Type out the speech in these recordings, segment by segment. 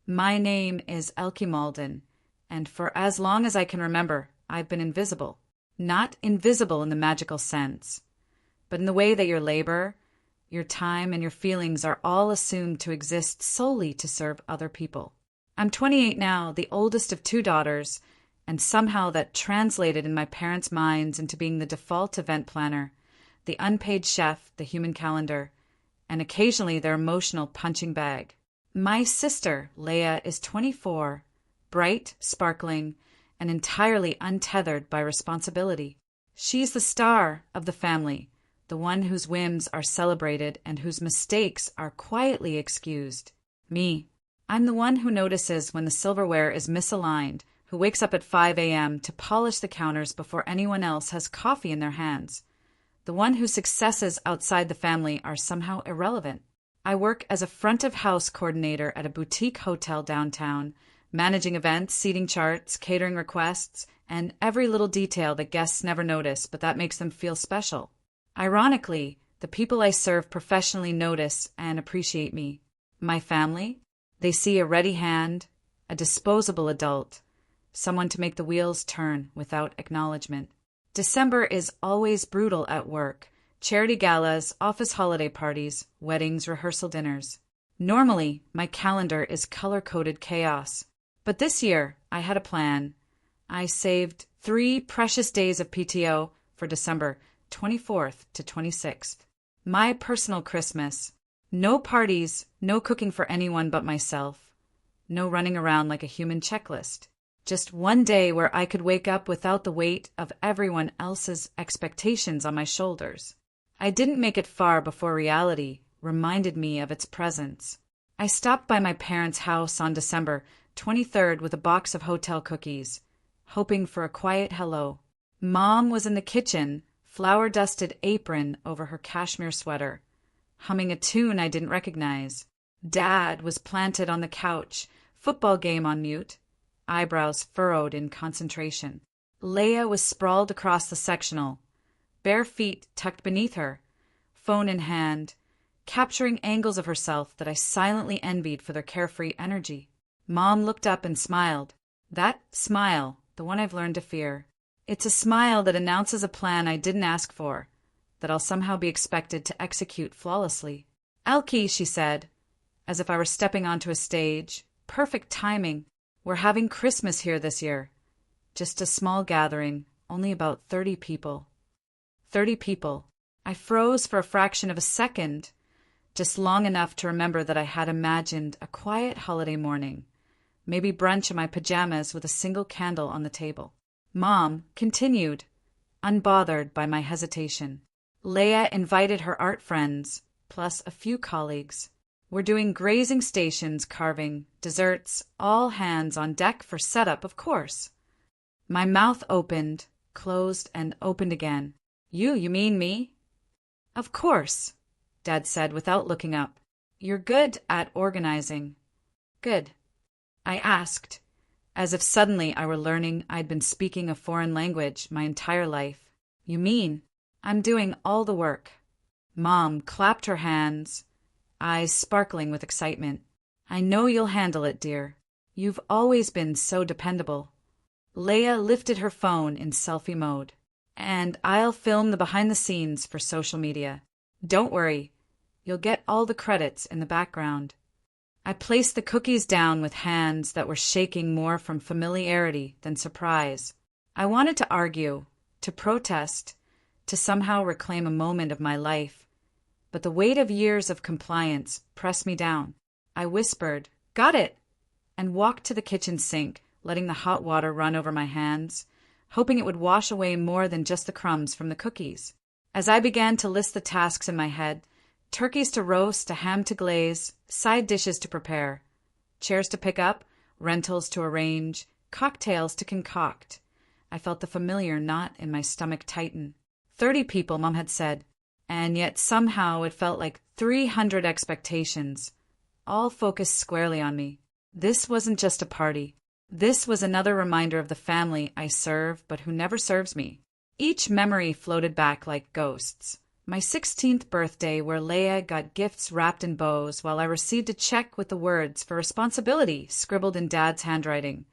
My name is Elki Malden, and for as long as I can remember, I've been invisible. Not invisible in the magical sense, but in the way that your labor, your time, and your feelings are all assumed to exist solely to serve other people. I'm 28 now, the oldest of two daughters, and somehow that translated in my parents' minds into being the default event planner, the unpaid chef, the human calendar, and occasionally their emotional punching bag. My sister, Leia, is 24, bright, sparkling, and entirely untethered by responsibility. She's the star of the family, the one whose whims are celebrated and whose mistakes are quietly excused. Me, I'm the one who notices when the silverware is misaligned, who wakes up at 5 a.m. to polish the counters before anyone else has coffee in their hands. The one whose successes outside the family are somehow irrelevant. I work as a front-of-house coordinator at a boutique hotel downtown, managing events, seating charts, catering requests, and every little detail that guests never notice, but that makes them feel special. Ironically, the people I serve professionally notice and appreciate me. My family? They see a ready hand, a disposable adult, someone to make the wheels turn without acknowledgement. December is always brutal at work. Charity galas, office holiday parties, weddings, rehearsal dinners. Normally, my calendar is color-coded chaos. But this year, I had a plan. I saved 3 precious days of PTO for December 24th to 26th. My personal Christmas. No parties, no cooking for anyone but myself. No running around like a human checklist. Just one day where I could wake up without the weight of everyone else's expectations on my shoulders. I didn't make it far before reality reminded me of its presence. I stopped by my parents' house on December 23rd with a box of hotel cookies, hoping for a quiet hello. Mom was in the kitchen, flour-dusted apron over her cashmere sweater, humming a tune I didn't recognize. Dad was planted on the couch, football game on mute, eyebrows furrowed in concentration. Leia was sprawled across the sectional, bare feet tucked beneath her, phone in hand, capturing angles of herself that I silently envied for their carefree energy. Mom looked up and smiled. That smile, the one I've learned to fear. It's a smile that announces a plan I didn't ask for, that I'll somehow be expected to execute flawlessly. Elki, she said, as if I were stepping onto a stage. Perfect timing. We're having Christmas here this year. Just a small gathering, only about 30 people. 30 people. I froze for a fraction of a second, just long enough to remember that I had imagined a quiet holiday morning, maybe brunch in my pajamas with a single candle on the table. Mom continued, unbothered by my hesitation. Leia invited her art friends, plus a few colleagues. We're doing grazing stations, carving, desserts, all hands on deck for setup, of course. My mouth opened, closed, and opened again. You mean me? Of course, Dad said without looking up. You're good at organizing. Good. I asked, as if suddenly I were learning I'd been speaking a foreign language my entire life. You mean? I'm doing all the work. Mom clapped her hands, eyes sparkling with excitement. I know you'll handle it, dear. You've always been so dependable. Leia lifted her phone in selfie mode. And I'll film the behind the scenes for social media. Don't worry, you'll get all the credits in the background. I placed the cookies down with hands that were shaking more from familiarity than surprise. I wanted to argue, to protest, to somehow reclaim a moment of my life, but the weight of years of compliance pressed me down. I whispered, "Got it," and walked to the kitchen sink, letting the hot water run over my hands, hoping it would wash away more than just the crumbs from the cookies. As I began to list the tasks in my head, turkeys to roast, a ham to glaze, side dishes to prepare, chairs to pick up, rentals to arrange, cocktails to concoct, I felt the familiar knot in my stomach tighten. 30 people, Mom had said, and yet somehow it felt like 300 expectations, all focused squarely on me. This wasn't just a party. This was another reminder of the family I serve but who never serves me. Each memory floated back like ghosts. My 16th birthday, where Leia got gifts wrapped in bows while I received a check with the words for responsibility scribbled in Dad's handwriting.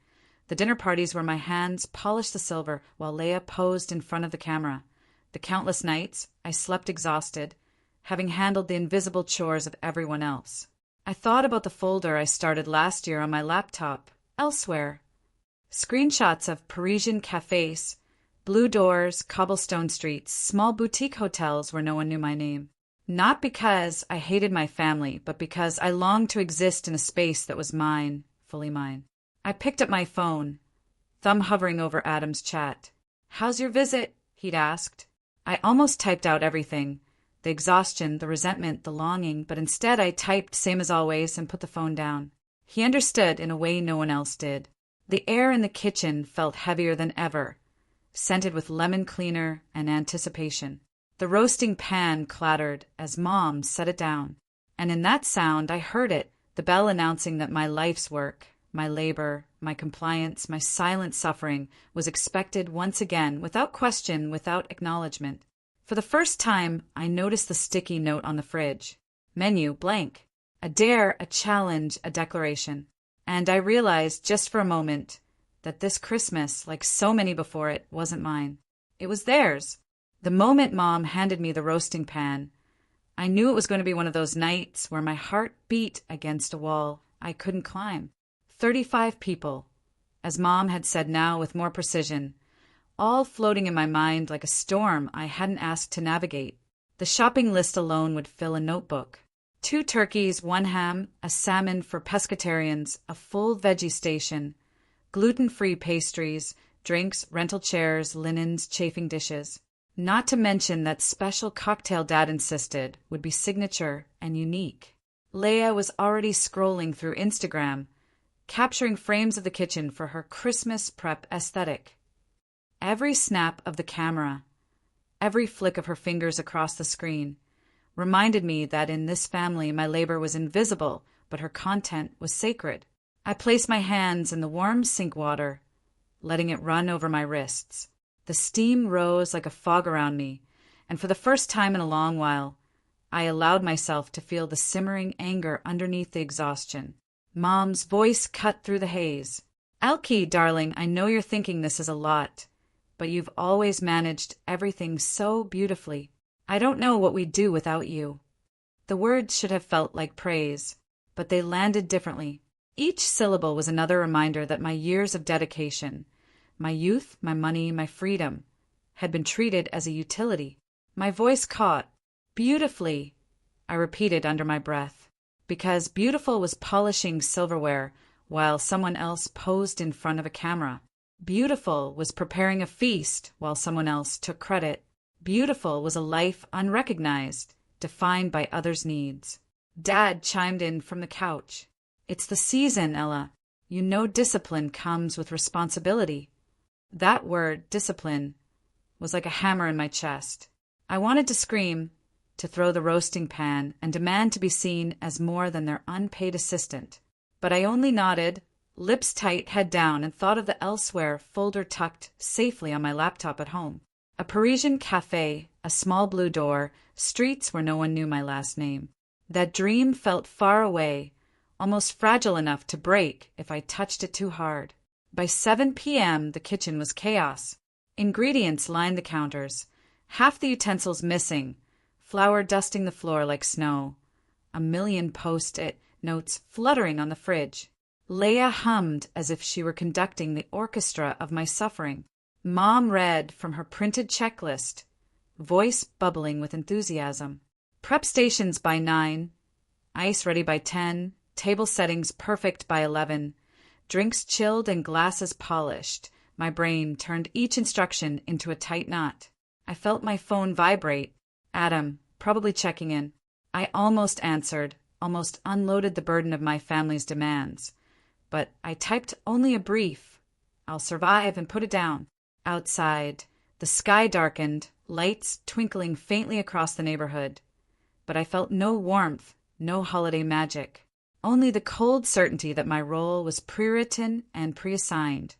The dinner parties where my hands polished the silver while Leia posed in front of the camera. The countless nights I slept exhausted, having handled the invisible chores of everyone else. I thought about the folder I started last year on my laptop, Elsewhere. Screenshots of Parisian cafes, blue doors, cobblestone streets, small boutique hotels where no one knew my name. Not because I hated my family, but because I longed to exist in a space that was mine, fully mine. I picked up my phone, thumb hovering over Adam's chat. "How's your visit?" he'd asked. I almost typed out everything, the exhaustion, the resentment, the longing, but instead I typed same as always and put the phone down. He understood in a way no one else did. The air in the kitchen felt heavier than ever, scented with lemon cleaner and anticipation. The roasting pan clattered as Mom set it down, and in that sound I heard it, the bell announcing that my life's work, my labor, my compliance, my silent suffering was expected once again, without question, without acknowledgement. For the first time, I noticed the sticky note on the fridge. Menu blank. A dare, a challenge, a declaration. And I realized just for a moment that this Christmas, like so many before it, wasn't mine. It was theirs. The moment Mom handed me the roasting pan, I knew it was going to be one of those nights where my heart beat against a wall I couldn't climb. 35 people, as Mom had said now with more precision, all floating in my mind like a storm I hadn't asked to navigate. The shopping list alone would fill a notebook. 2 turkeys, 1 ham, a salmon for pescatarians, a full veggie station, gluten-free pastries, drinks, rental chairs, linens, chafing dishes. Not to mention that special cocktail Dad insisted would be signature and unique. Leia was already scrolling through Instagram, capturing frames of the kitchen for her Christmas prep aesthetic. Every snap of the camera, every flick of her fingers across the screen, reminded me that in this family my labor was invisible, but her content was sacred. I placed my hands in the warm sink water, letting it run over my wrists. The steam rose like a fog around me, and for the first time in a long while, I allowed myself to feel the simmering anger underneath the exhaustion. Mom's voice cut through the haze. "Elki, darling, I know you're thinking this is a lot, but you've always managed everything so beautifully. I don't know what we'd do without you." The words should have felt like praise, but they landed differently. Each syllable was another reminder that my years of dedication, my youth, my money, my freedom, had been treated as a utility. My voice caught. "Beautifully," I repeated under my breath, because beautiful was polishing silverware while someone else posed in front of a camera. Beautiful was preparing a feast while someone else took credit. Beautiful was a life unrecognized, defined by others' needs. Dad chimed in from the couch. "It's the season, Ella. You know discipline comes with responsibility." That word, discipline, was like a hammer in my chest. I wanted to scream, to throw the roasting pan, and demand to be seen as more than their unpaid assistant. But I only nodded, lips tight, head down, and thought of the Elsewhere folder tucked safely on my laptop at home. A Parisian cafe, a small blue door, streets where no one knew my last name. That dream felt far away, almost fragile enough to break if I touched it too hard. By 7 p.m., the kitchen was chaos. Ingredients lined the counters, half the utensils missing, flour dusting the floor like snow, a million post-it notes fluttering on the fridge. Leia hummed as if she were conducting the orchestra of my suffering. Mom read from her printed checklist, voice bubbling with enthusiasm. Prep stations by 9, ice ready by 10, table settings perfect by 11, drinks chilled and glasses polished. My brain turned each instruction into a tight knot. I felt my phone vibrate. Adam, probably checking in. I almost answered, almost unloaded the burden of my family's demands. But I typed only a brief, "I'll survive," and put it down. Outside, the sky darkened, lights twinkling faintly across the neighborhood. But I felt no warmth, no holiday magic. Only the cold certainty that my role was pre-written and pre-assigned,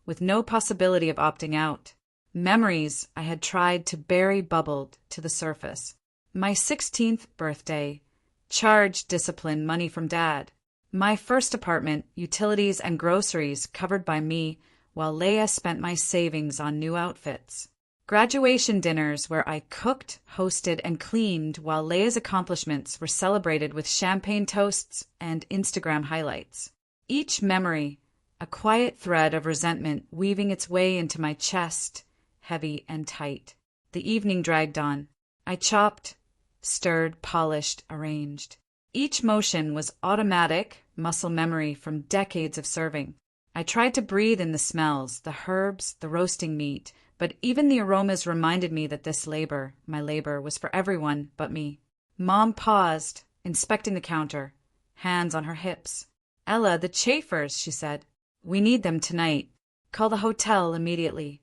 with no possibility of opting out. Memories I had tried to bury bubbled to the surface. My 16th birthday, charge discipline money from Dad. My first apartment, utilities and groceries covered by me, while Leia spent my savings on new outfits. Graduation dinners where I cooked, hosted, and cleaned while Leia's accomplishments were celebrated with champagne toasts and Instagram highlights. Each memory, a quiet thread of resentment weaving its way into my chest, heavy and tight. The evening dragged on. I chopped, stirred, polished, arranged. Each motion was automatic muscle memory from decades of serving. I tried to breathe in the smells, the herbs, the roasting meat, but even the aromas reminded me that this labor, my labor, was for everyone but me. Mom paused, inspecting the counter, hands on her hips. "Ella, the chafers," she said. "We need them tonight. Call the hotel immediately."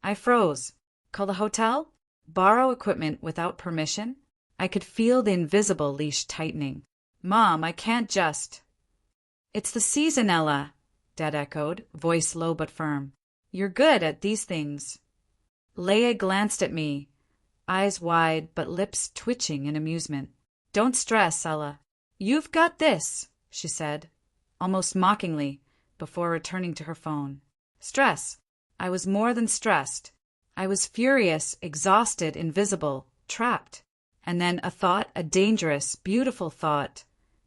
I froze. Call the hotel? Borrow equipment without permission? I could feel the invisible leash tightening. "Mom, I can't just—" "It's the season, Ella," Dad echoed, voice low but firm. "You're good at these things." Leia glanced at me, eyes wide but lips twitching in amusement. "Don't stress, Ella. You've got this," she said, almost mockingly, before returning to her phone. Stress. I was more than stressed. I was furious, exhausted, invisible, trapped. And then a thought, a dangerous, beautiful thought,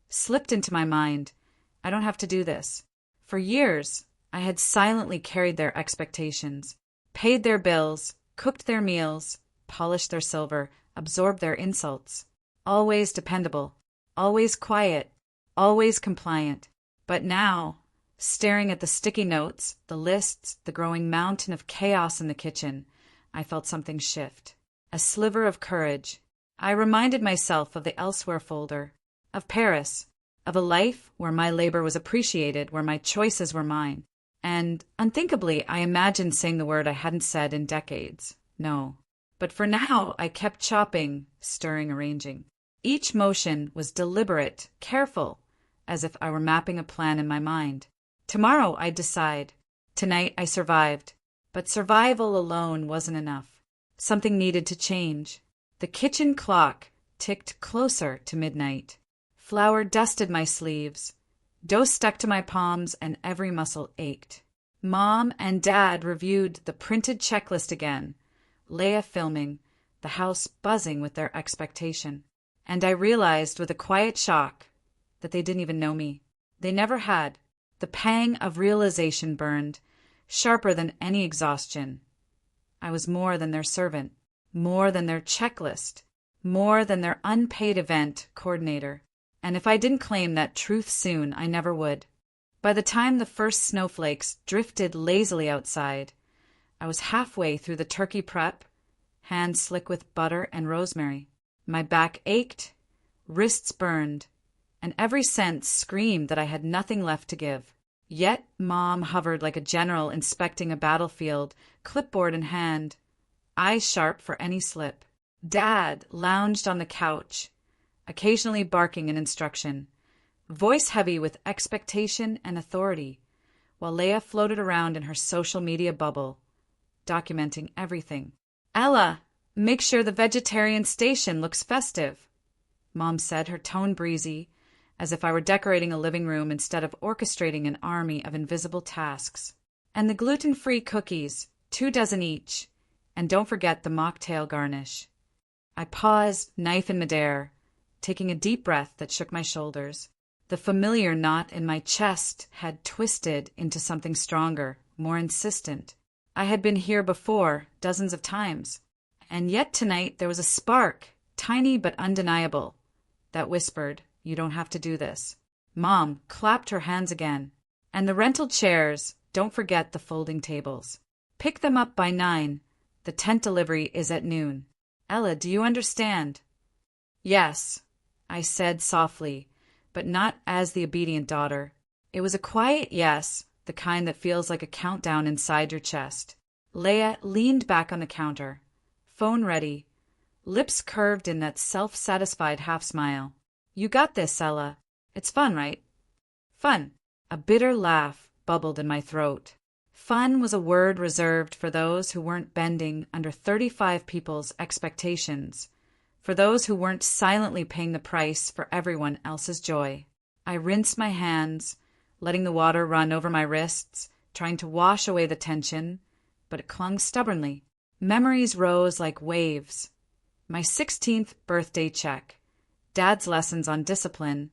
slipped into my mind. I don't have to do this. For years, I had silently carried their expectations, paid their bills, cooked their meals, polished their silver, absorbed their insults. Always dependable, always quiet, always compliant. But now, staring at the sticky notes, the lists, the growing mountain of chaos in the kitchen, I felt something shift. A sliver of courage. I reminded myself of the elsewhere folder, of Paris, of a life where my labor was appreciated, where my choices were mine. And, unthinkably, I imagined saying the word I hadn't said in decades. No. But for now, I kept chopping, stirring, arranging. Each motion was deliberate, careful, as if I were mapping a plan in my mind. Tomorrow I'd decide. Tonight I survived. But survival alone wasn't enough. Something needed to change. The kitchen clock ticked closer to midnight. Flour dusted my sleeves. Dough stuck to my palms and every muscle ached. Mom and Dad reviewed the printed checklist again, Leia filming, the house buzzing with their expectation. And I realized with a quiet shock that they didn't even know me. They never had. The pang of realization burned, sharper than any exhaustion. I was more than their servant, more than their checklist, more than their unpaid event coordinator. And if I didn't claim that truth soon, I never would. By the time the first snowflakes drifted lazily outside, I was halfway through the turkey prep, hands slick with butter and rosemary. My back ached, wrists burned, and every sense screamed that I had nothing left to give. Yet Mom hovered like a general inspecting a battlefield, clipboard in hand, eyes sharp for any slip. Dad lounged on the couch, occasionally barking an instruction, voice heavy with expectation and authority, while Leia floated around in her social media bubble, documenting everything. "Ella, make sure the vegetarian station looks festive," Mom said, her tone breezy, as if I were decorating a living room instead of orchestrating an army of invisible tasks. "And the gluten-free cookies, 2 dozen each, and don't forget the mocktail garnish." I paused, knife in midair, taking a deep breath that shook my shoulders. The familiar knot in my chest had twisted into something stronger, more insistent. I had been here before, dozens of times. And yet tonight there was a spark, tiny but undeniable, that whispered, "You don't have to do this." Mom clapped her hands again. "And the rental chairs, don't forget the folding tables. Pick them up by 9. The tent delivery is at noon. Ella, do you understand?" "Yes," I said softly, but not as the obedient daughter. It was a quiet yes, the kind that feels like a countdown inside your chest. Leia leaned back on the counter, phone ready, lips curved in that self-satisfied half-smile. "You got this, Ella. It's fun, right?" "Fun." A bitter laugh bubbled in my throat. Fun was a word reserved for those who weren't bending under 35 people's expectations, for those who weren't silently paying the price for everyone else's joy. I rinsed my hands, letting the water run over my wrists, trying to wash away the tension, but it clung stubbornly. Memories rose like waves. My 16th birthday check, Dad's lessons on discipline,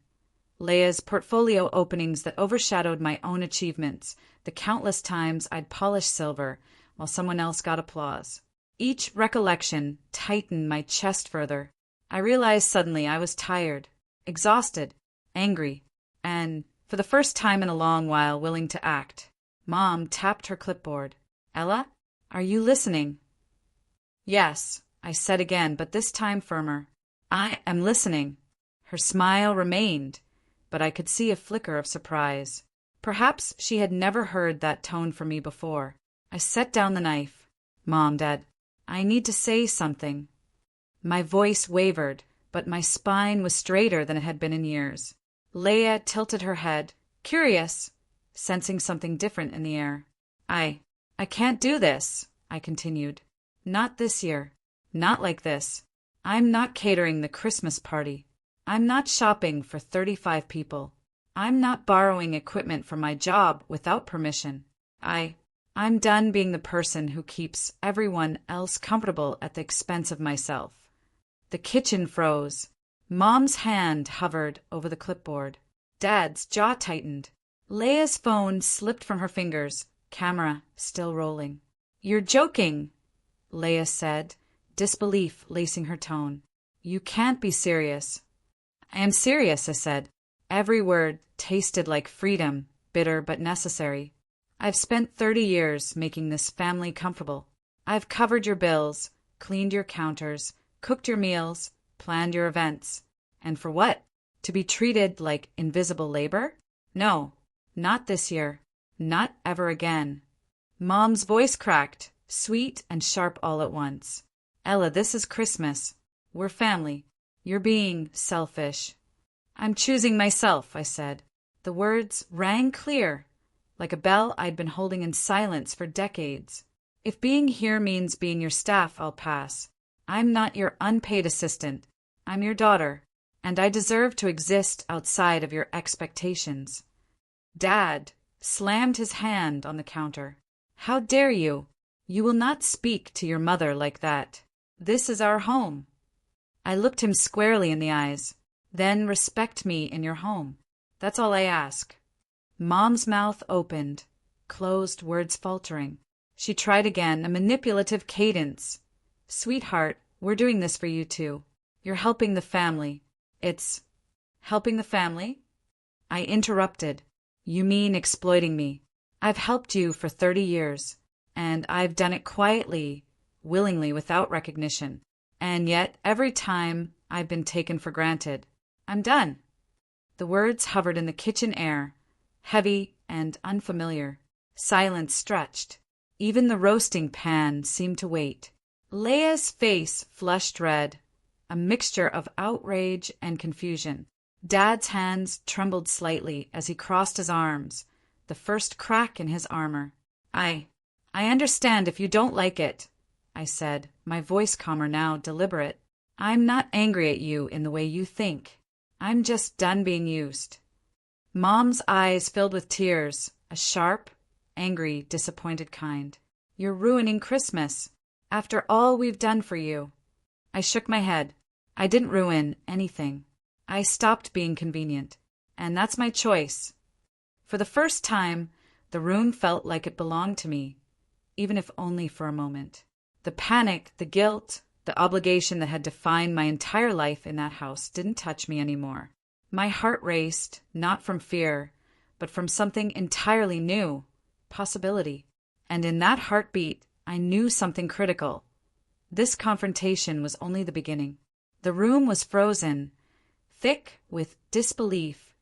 Leia's portfolio openings that overshadowed my own achievements, the countless times I'd polished silver while someone else got applause. Each recollection tightened my chest further. I realized suddenly I was tired, exhausted, angry, and, for the first time in a long while, willing to act. Mom tapped her clipboard. "Ella, are you listening?" "Yes," I said again, but this time firmer. "I am listening." Her smile remained, but I could see a flicker of surprise. Perhaps she had never heard that tone from me before. I set down the knife. "Mom, Dad, I need to say something." My voice wavered, but my spine was straighter than it had been in years. Leia tilted her head, curious, sensing something different in the air. I can't do this," I continued. "Not this year. Not like this. I'm not catering the Christmas party. I'm not shopping for 35 people. I'm not borrowing equipment from my job without permission. I'm done being the person who keeps everyone else comfortable at the expense of myself." The kitchen froze. Mom's hand hovered over the clipboard. Dad's jaw tightened. Leia's phone slipped from her fingers, camera still rolling. "You're joking," Leia said, disbelief lacing her tone. "You can't be serious." "I am serious," I said. Every word tasted like freedom, bitter but necessary. "I've spent 30 years making this family comfortable. I've covered your bills, cleaned your counters, cooked your meals, planned your events. And for what? To be treated like invisible labor? No, not this year. Not ever again." Mom's voice cracked, sweet and sharp all at once. "Ella, this is Christmas. We're family. You're being selfish." "I'm choosing myself," I said. The words rang clear, like a bell I'd been holding in silence for decades. "If being here means being your staff, I'll pass. I'm not your unpaid assistant. I'm your daughter, and I deserve to exist outside of your expectations." Dad slammed his hand on the counter. "How dare you? You will not speak to your mother like that. This is our home." I looked him squarely in the eyes. "Then respect me in your home. That's all I ask." Mom's mouth opened, closed, words faltering. She tried again, a manipulative cadence. "Sweetheart, we're doing this for you too. You're helping the family. It's helping the family?" I interrupted. "You mean exploiting me. I've helped you for 30 years, and I've done it quietly, willingly, without recognition. And yet, every time, I've been taken for granted. I'm done." The words hovered in the kitchen air, heavy and unfamiliar. Silence stretched. Even the roasting pan seemed to wait. Leia's face flushed red, a mixture of outrage and confusion. Dad's hands trembled slightly as he crossed his arms, the first crack in his armor. I understand if you don't like it," I said, my voice calmer now, deliberate. "I'm not angry at you in the way you think. I'm just done being used." Mom's eyes filled with tears, a sharp, angry, disappointed kind. "You're ruining Christmas. After all we've done for you." I shook my head. I didn't ruin anything. I stopped being convenient. And that's my choice. For the first time, the room felt like it belonged to me, even if only for a moment. The panic, the guilt, the obligation that had defined my entire life in that house didn't touch me anymore. My heart raced, not from fear, but from something entirely new, possibility. And in that heartbeat, I knew something critical. This confrontation was only the beginning. The room was frozen, thick with disbelief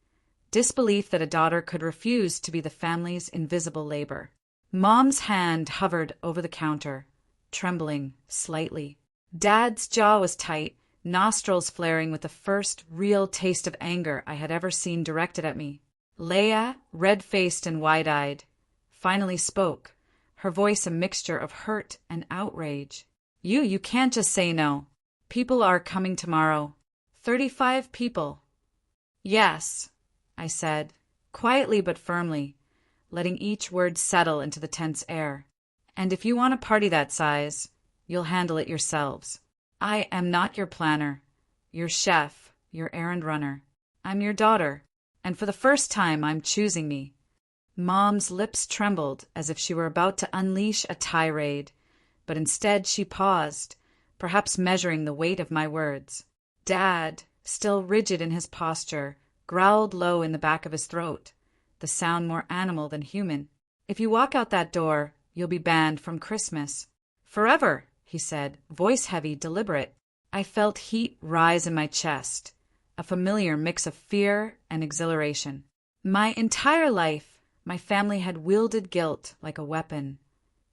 that a daughter could refuse to be the family's invisible labor. Mom's hand hovered over the counter, trembling slightly. Dad's jaw was tight, nostrils flaring with the first real taste of anger I had ever seen directed at me. Leia, red-faced and wide-eyed, finally spoke, her voice a mixture of hurt and outrage. You can't just say no. People are coming tomorrow. 35 people. Yes, I said, quietly but firmly, letting each word settle into the tense air. And if you want a party that size, you'll handle it yourselves. I am not your planner, your chef, your errand runner. I'm your daughter, and for the first time I'm choosing me. Mom's lips trembled as if she were about to unleash a tirade, but instead she paused, perhaps measuring the weight of my words. Dad, still rigid in his posture, growled low in the back of his throat, the sound more animal than human. If you walk out that door, you'll be banned from Christmas. Forever, he said, voice heavy, deliberate. I felt heat rise in my chest, a familiar mix of fear and exhilaration. My entire life, my family had wielded guilt like a weapon,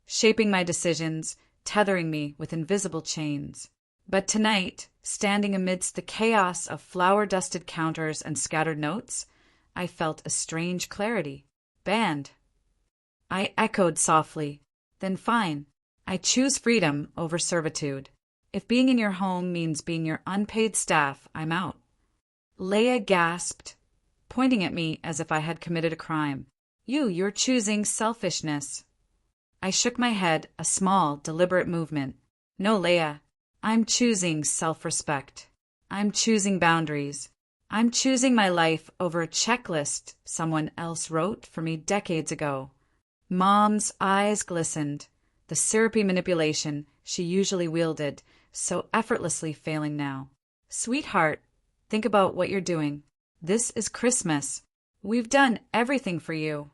shaping my decisions, tethering me with invisible chains. But tonight, standing amidst the chaos of flour-dusted counters and scattered notes, I felt a strange clarity. Banned. I echoed softly. Then fine. I choose freedom over servitude. If being in your home means being your unpaid staff, I'm out. Leia gasped, pointing at me as if I had committed a crime. You're choosing selfishness. I shook my head, a small, deliberate movement. No, Leia. I'm choosing self-respect. I'm choosing boundaries. I'm choosing my life over a checklist someone else wrote for me decades ago. Mom's eyes glistened, the syrupy manipulation she usually wielded, so effortlessly failing now. Sweetheart, think about what you're doing. This is Christmas. We've done everything for you.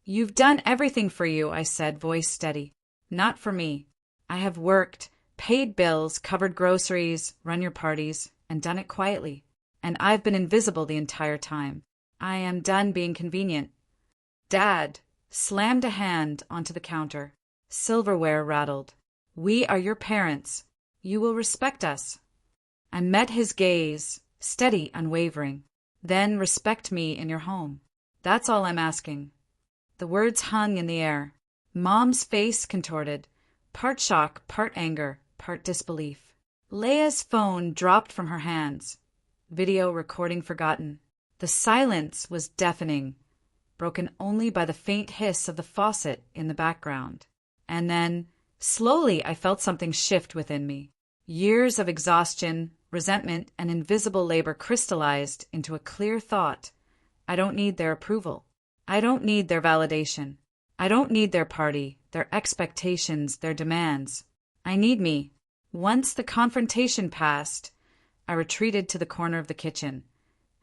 You've done everything for you, I said, voice steady. Not for me. I have worked, paid bills, covered groceries, run your parties, and done it quietly. And I've been invisible the entire time. I am done being convenient. Dad slammed a hand onto the counter. Silverware rattled. We are your parents. You will respect us. I met his gaze, steady, unwavering. Then respect me in your home. That's all I'm asking. The words hung in the air. Mom's face contorted, part shock, part anger, part disbelief. Leia's phone dropped from her hands. Video recording forgotten. The silence was deafening, broken only by the faint hiss of the faucet in the background. And then, slowly, I felt something shift within me. Years of exhaustion, resentment, and invisible labor crystallized into a clear thought. I don't need their approval. I don't need their validation. I don't need their party, their expectations, their demands. I need me. Once the confrontation passed, I retreated to the corner of the kitchen,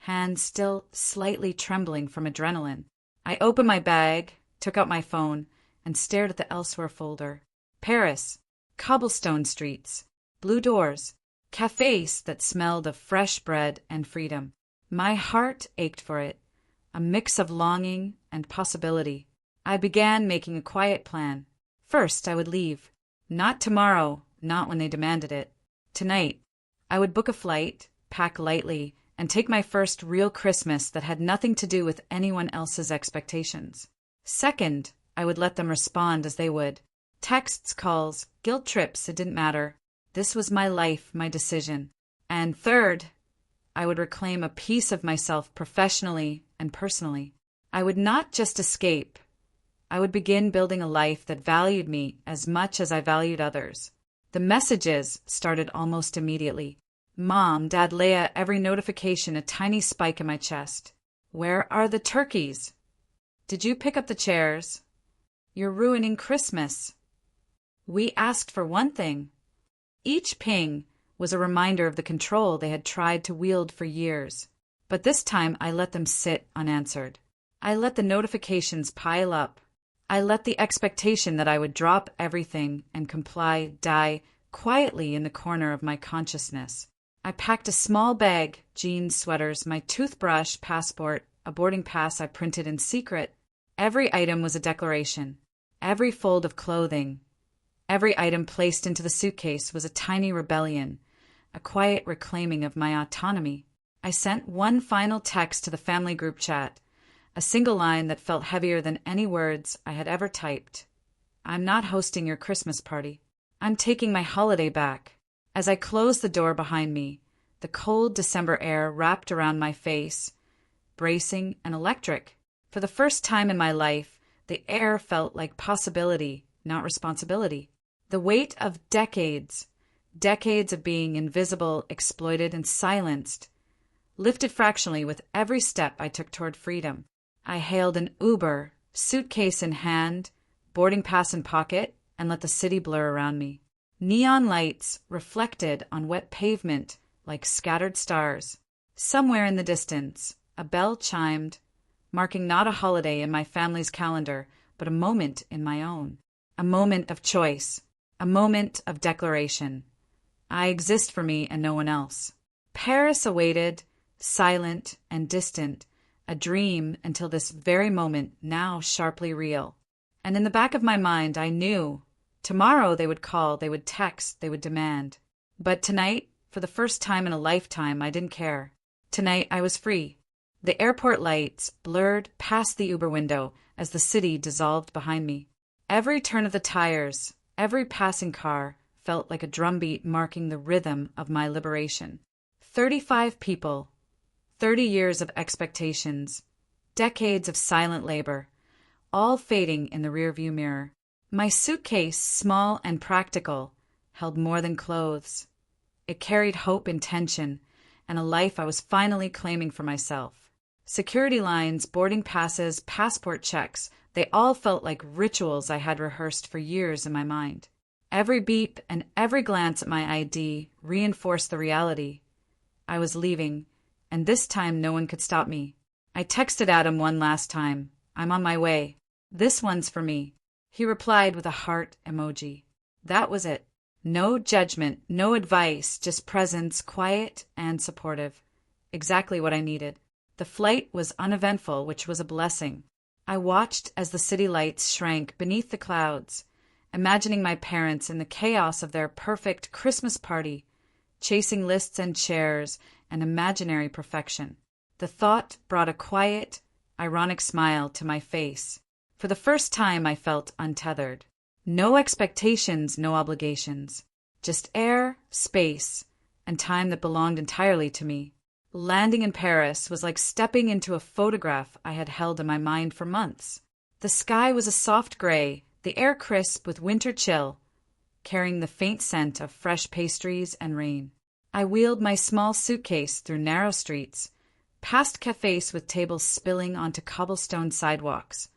hands still slightly trembling from adrenaline. I opened my bag, took out my phone, and stared at the elsewhere folder. Paris, cobblestone streets, blue doors, cafes that smelled of fresh bread and freedom. My heart ached for it, a mix of longing and possibility. I began making a quiet plan. First, I would leave. Not tomorrow, not when they demanded it. Tonight, I would book a flight, pack lightly, and take my first real Christmas that had nothing to do with anyone else's expectations. Second, I would let them respond as they would. Texts, calls, guilt trips, it didn't matter. This was my life, my decision. And third, I would reclaim a piece of myself professionally and personally. I would not just escape. I would begin building a life that valued me as much as I valued others. The messages started almost immediately. Mom, Dad, Leia, every notification a tiny spike in my chest. Where are the turkeys? Did you pick up the chairs? You're ruining Christmas. We asked for one thing. Each ping was a reminder of the control they had tried to wield for years. But this time I let them sit unanswered. I let the notifications pile up. I let the expectation that I would drop everything and comply die quietly in the corner of my consciousness. I packed a small bag, jeans, sweaters, my toothbrush, passport, a boarding pass I printed in secret. Every item was a declaration. Every fold of clothing, every item placed into the suitcase was a tiny rebellion, a quiet reclaiming of my autonomy. I sent one final text to the family group chat, a single line that felt heavier than any words I had ever typed. I'm not hosting your Christmas party. I'm taking my holiday back. As I closed the door behind me, the cold December air wrapped around my face, bracing and electric. For the first time in my life, the air felt like possibility, not responsibility. The weight of decades of being invisible, exploited, and silenced, lifted fractionally with every step I took toward freedom. I hailed an Uber, suitcase in hand, boarding pass in pocket, and let the city blur around me. Neon lights reflected on wet pavement like scattered stars. Somewhere in the distance, a bell chimed, marking not a holiday in my family's calendar, but a moment in my own. A moment of choice. A moment of declaration. I exist for me and no one else. Paris awaited, silent and distant, a dream until this very moment, now sharply real. And in the back of my mind, I knew tomorrow they would call, they would text, they would demand. But tonight, for the first time in a lifetime, I didn't care. Tonight, I was free. The airport lights blurred past the Uber window as the city dissolved behind me. Every turn of the tires, every passing car felt like a drumbeat marking the rhythm of my liberation. 35 people, 30 years of expectations, decades of silent labor, all fading in the rearview mirror. My suitcase, small and practical, held more than clothes. It carried hope, intention, and a life I was finally claiming for myself. Security lines, boarding passes, passport checks, they all felt like rituals I had rehearsed for years in my mind. Every beep and every glance at my ID reinforced the reality. I was leaving, and this time no one could stop me. I texted Adam one last time. I'm on my way. This one's for me. He replied with a heart emoji. That was it. No judgment, no advice, just presence, quiet and supportive. Exactly what I needed. The flight was uneventful, which was a blessing. I watched as the city lights shrank beneath the clouds, imagining my parents in the chaos of their perfect Christmas party, chasing lists and chairs and imaginary perfection. The thought brought a quiet, ironic smile to my face. For the first time, I felt untethered. No expectations, no obligations. Just air, space, and time that belonged entirely to me. Landing in Paris was like stepping into a photograph I had held in my mind for months. The sky was a soft gray, the air crisp with winter chill, carrying the faint scent of fresh pastries and rain. I wheeled my small suitcase through narrow streets, past cafes with tables spilling onto cobblestone sidewalks,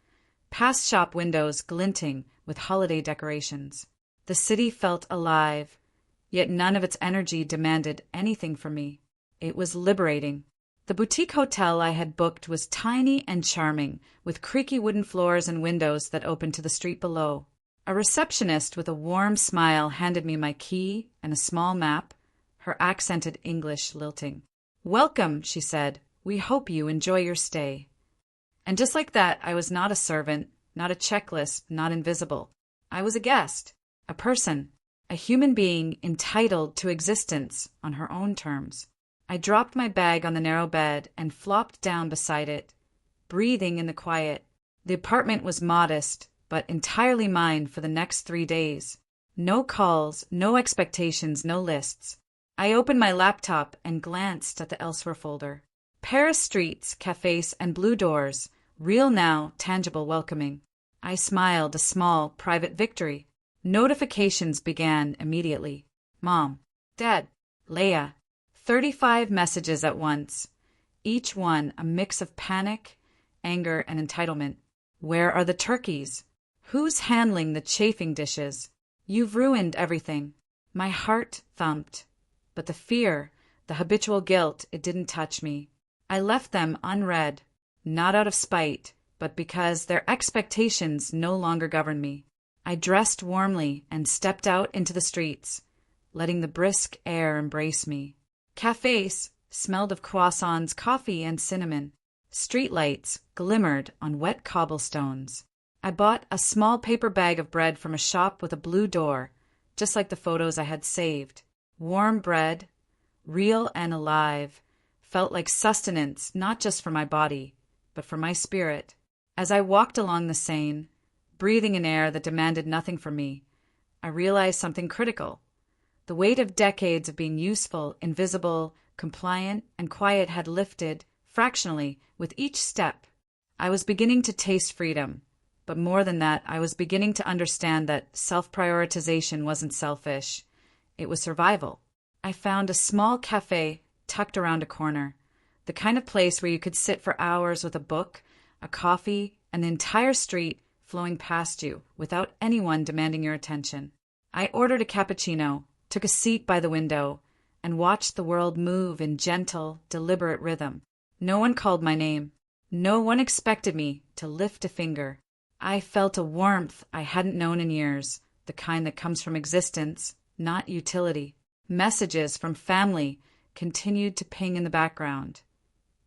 past shop windows glinting with holiday decorations. The city felt alive, yet none of its energy demanded anything from me. It was liberating. The boutique hotel I had booked was tiny and charming, with creaky wooden floors and windows that opened to the street below. A receptionist with a warm smile handed me my key and a small map, her accented English lilting. "Welcome," she said. "We hope you enjoy your stay." And just like that, I was not a servant, not a checklist, not invisible. I was a guest, a person, a human being entitled to existence on her own terms. I dropped my bag on the narrow bed and flopped down beside it, breathing in the quiet. The apartment was modest, but entirely mine for the next 3 days. No calls, no expectations, no lists. I opened my laptop and glanced at the elsewhere folder. Paris streets, cafes, and blue doors, real now, tangible, welcoming. I smiled, a small, private victory. Notifications began immediately. Mom, Dad, Leia. 35 messages at once, each one a mix of panic, anger, and entitlement. Where are the turkeys? Who's handling the chafing dishes? You've ruined everything. My heart thumped. But the fear, the habitual guilt, it didn't touch me. I left them unread, not out of spite, but because their expectations no longer governed me. I dressed warmly and stepped out into the streets, letting the brisk air embrace me. Cafes smelled of croissants, coffee, and cinnamon. Streetlights glimmered on wet cobblestones. I bought a small paper bag of bread from a shop with a blue door, just like the photos I had saved. Warm bread, real and alive, felt like sustenance not just for my body, but for my spirit. As I walked along the Seine, breathing in air that demanded nothing from me, I realized something critical. The weight of decades of being useful, invisible, compliant, and quiet had lifted, fractionally, with each step. I was beginning to taste freedom, but more than that, I was beginning to understand that self-prioritization wasn't selfish. It was survival. I found a small cafe tucked around a corner, the kind of place where you could sit for hours with a book, a coffee, and the entire street flowing past you without anyone demanding your attention. I ordered a cappuccino, took a seat by the window, and watched the world move in gentle, deliberate rhythm. No one called my name. No one expected me to lift a finger. I felt a warmth I hadn't known in years, the kind that comes from existence, not utility. Messages from family continued to ping in the background,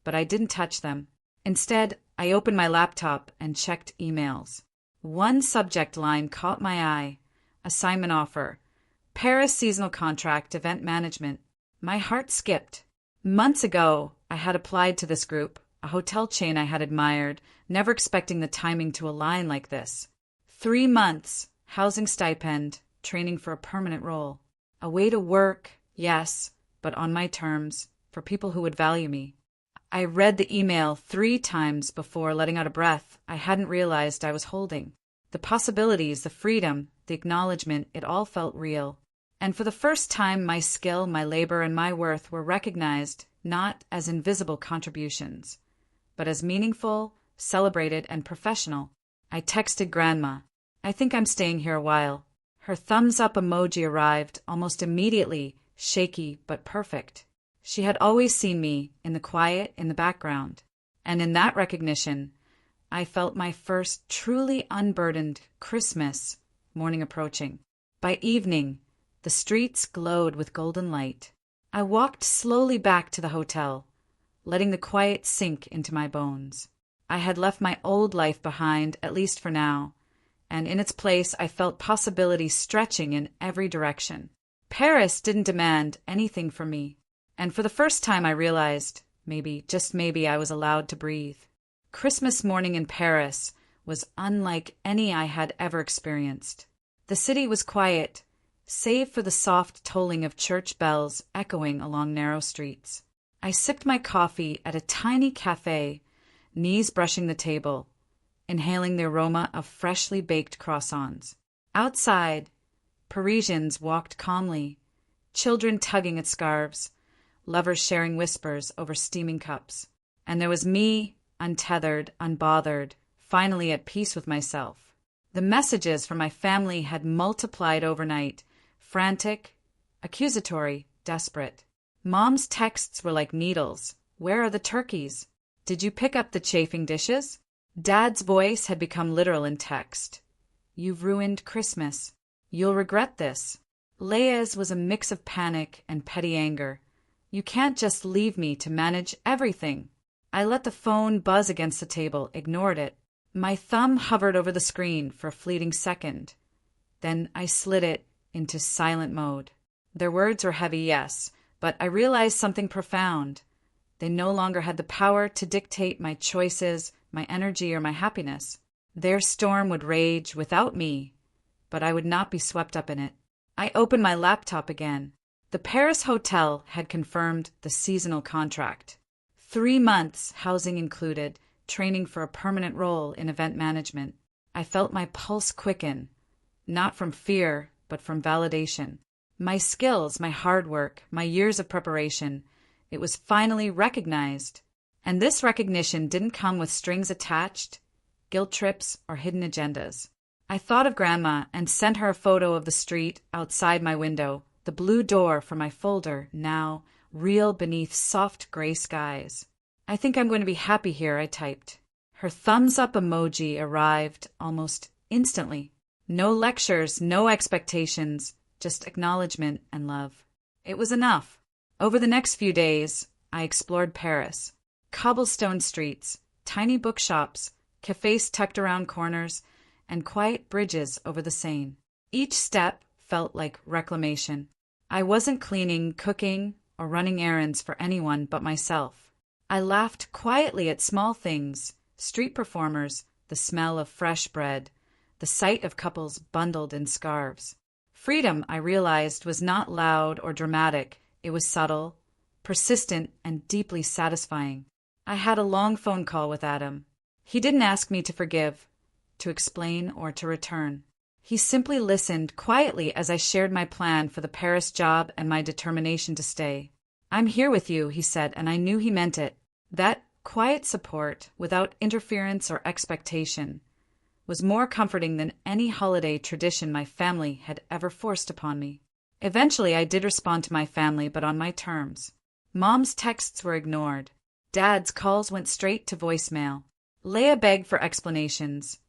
but I didn't touch them. Instead, I opened my laptop and checked emails. One subject line caught my eye: assignment offer, Paris seasonal contract, event management. My heart skipped. Months ago, I had applied to this group, a hotel chain I had admired, never expecting the timing to align like this. 3 months, housing stipend, training for a permanent role. A way to work, yes, but on my terms, for people who would value me. I read the email 3 times before letting out a breath I hadn't realized I was holding. The possibilities, the freedom, the acknowledgement, it all felt real. And for the first time, my skill, my labor, and my worth were recognized not as invisible contributions, but as meaningful, celebrated, and professional. I texted Grandma. I think I'm staying here a while. Her thumbs-up emoji arrived almost immediately, shaky but perfect. She had always seen me in the quiet, in the background. And in that recognition, I felt my first truly unburdened Christmas morning approaching. By evening, the streets glowed with golden light. I walked slowly back to the hotel, letting the quiet sink into my bones. I had left my old life behind, at least for now, and in its place I felt possibility stretching in every direction. Paris didn't demand anything from me, and for the first time I realized, maybe, just maybe, I was allowed to breathe. Christmas morning in Paris was unlike any I had ever experienced. The city was quiet, save for the soft tolling of church bells echoing along narrow streets. I sipped my coffee at a tiny cafe, knees brushing the table, inhaling the aroma of freshly baked croissants. Outside, Parisians walked calmly, children tugging at scarves, lovers sharing whispers over steaming cups. And there was me, untethered, unbothered, finally at peace with myself. The messages from my family had multiplied overnight, frantic, accusatory, desperate. Mom's texts were like needles. Where are the turkeys? Did you pick up the chafing dishes? Dad's voice had become literal in text. You've ruined Christmas. You'll regret this. Leia's was a mix of panic and petty anger. You can't just leave me to manage everything. I let the phone buzz against the table, ignored it. My thumb hovered over the screen for a fleeting second. Then I slid it into silent mode. Their words were heavy, yes, but I realized something profound. They no longer had the power to dictate my choices, my energy, or my happiness. Their storm would rage without me, but I would not be swept up in it. I opened my laptop again. The Paris hotel had confirmed the seasonal contract. 3 months, housing included, training for a permanent role in event management. I felt my pulse quicken, not from fear, but from validation. My skills, my hard work, my years of preparation, it was finally recognized. And this recognition didn't come with strings attached, guilt trips, or hidden agendas. I thought of Grandma and sent her a photo of the street outside my window, the blue door for my folder, now real beneath soft gray skies. I think I'm going to be happy here, I typed. Her thumbs-up emoji arrived almost instantly. No lectures, no expectations, just acknowledgement and love. It was enough. Over the next few days, I explored Paris. Cobblestone streets, tiny bookshops, cafes tucked around corners, and quiet bridges over the Seine. Each step felt like reclamation. I wasn't cleaning, cooking, or running errands for anyone but myself. I laughed quietly at small things, street performers, the smell of fresh bread, the the sight of couples bundled in scarves. Freedom, I realized, was not loud or dramatic. It was subtle, persistent, and deeply satisfying. I had a long phone call with Adam. He didn't ask me to forgive, to explain, or to return. He simply listened quietly as I shared my plan for the Paris job and my determination to stay. "I'm here with you," he said, and I knew he meant it. That quiet support, without interference or expectation, was more comforting than any holiday tradition my family had ever forced upon me. Eventually, I did respond to my family, but on my terms. Mom's texts were ignored. Dad's calls went straight to voicemail. Leia begged for explanations,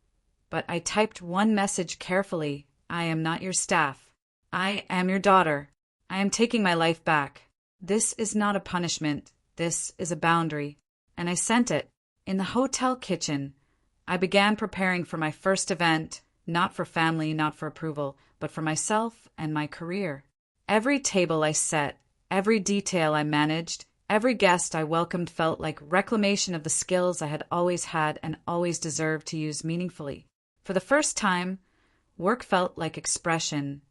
but I typed one message carefully. "I am not your staff. I am your daughter. I am taking my life back. This is not a punishment. This is a boundary." And I sent it. In the hotel kitchen, I began preparing for my first event, not for family, not for approval, but for myself and my career. Every table I set, every detail I managed, every guest I welcomed felt like reclamation of the skills I had always had and always deserved to use meaningfully. For the first time, work felt like expression,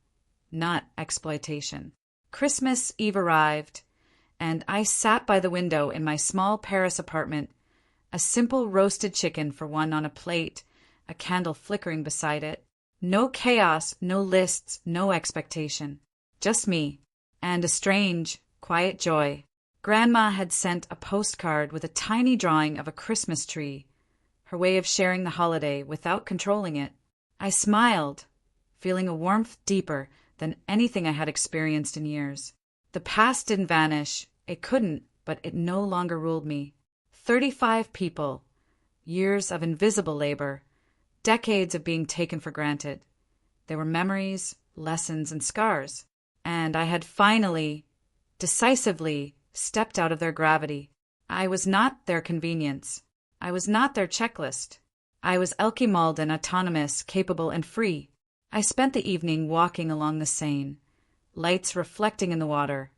not exploitation. Christmas Eve arrived, and I sat by the window in my small Paris apartment, a simple roasted chicken for one on a plate, a candle flickering beside it. No chaos, no lists, no expectation. Just me, and a strange, quiet joy. Grandma had sent a postcard with a tiny drawing of a Christmas tree, her way of sharing the holiday without controlling it. I smiled, feeling a warmth deeper than anything I had experienced in years. The past didn't vanish. It couldn't, but it no longer ruled me. 35 people, years of invisible labor, decades of being taken for granted. There were memories, lessons, and scars. And I had finally, decisively, stepped out of their gravity. I was not their convenience. I was not their checklist. I was Elki Malden, autonomous, capable, and free. I spent the evening walking along the Seine, lights reflecting in the water,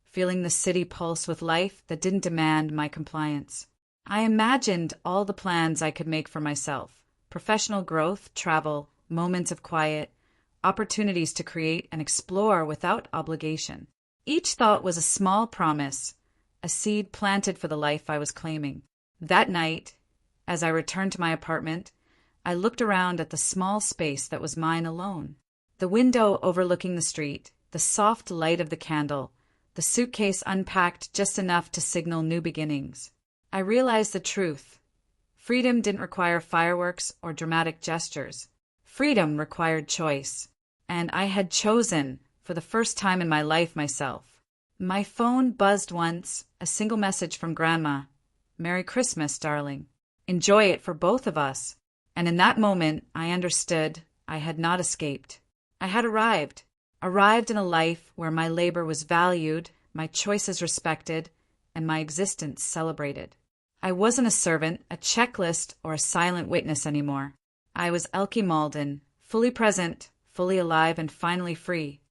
feeling the city pulse with life that didn't demand my compliance. I imagined all the plans I could make for myself: professional growth, travel, moments of quiet, opportunities to create and explore without obligation. Each thought was a small promise, a seed planted for the life I was claiming. That night, as I returned to my apartment, I looked around at the small space that was mine alone. The window overlooking the street, the soft light of the candle, the suitcase unpacked just enough to signal new beginnings. I realized the truth. Freedom didn't require fireworks or dramatic gestures. Freedom required choice. And I had chosen, for the first time in my life, myself. My phone buzzed once, a single message from Grandma. "Merry Christmas, darling. Enjoy it for both of us." And in that moment, I understood I had not escaped. I had arrived in a life where my labor was valued, my choices respected, and my existence celebrated. I wasn't a servant, a checklist, or a silent witness anymore. I was Elki Malden, fully present, fully alive, and finally free.